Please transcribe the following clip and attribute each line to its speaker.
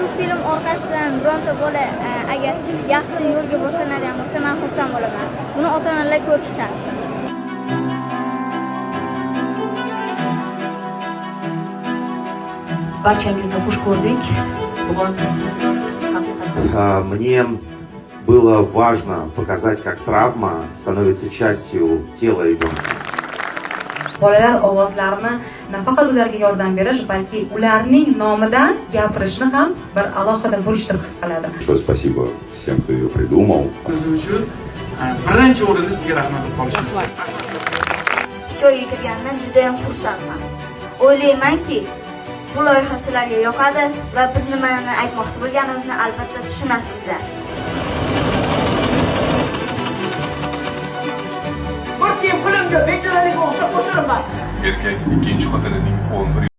Speaker 1: shu film orqasidan bironta bola agar yaxshi yo'lga boshlanadigan bo'lsa, men xursand bo'laman. Buni ota-onalar ko'rishi shart.
Speaker 2: Barchangizni xush ko'rdik. Bugun
Speaker 3: Мне было важно показать, как травма становится частью тела ребенка.
Speaker 2: bolalar ovozlarini nafaqat ularga yordam berish, balki ularning nomidan gapirishni ham bir alohida burch deb his qiladi.
Speaker 4: Большое спасибо всем, кто ее придумал.
Speaker 5: Birinchi o'rinda sizga rahmat deb qolishimiz.
Speaker 1: Hikoyaga kirganimdan juda ham xursandman. O'ylaymanki, bu loyiha sizlarga yoqadi va biz nimani aytmoqchi bo'lganimizni albatta tushunasizlar.
Speaker 6: Bir kiyim pulimga becharalikka o'xshab o'tiraman.
Speaker 7: Erkak ikkinchi xotinining 11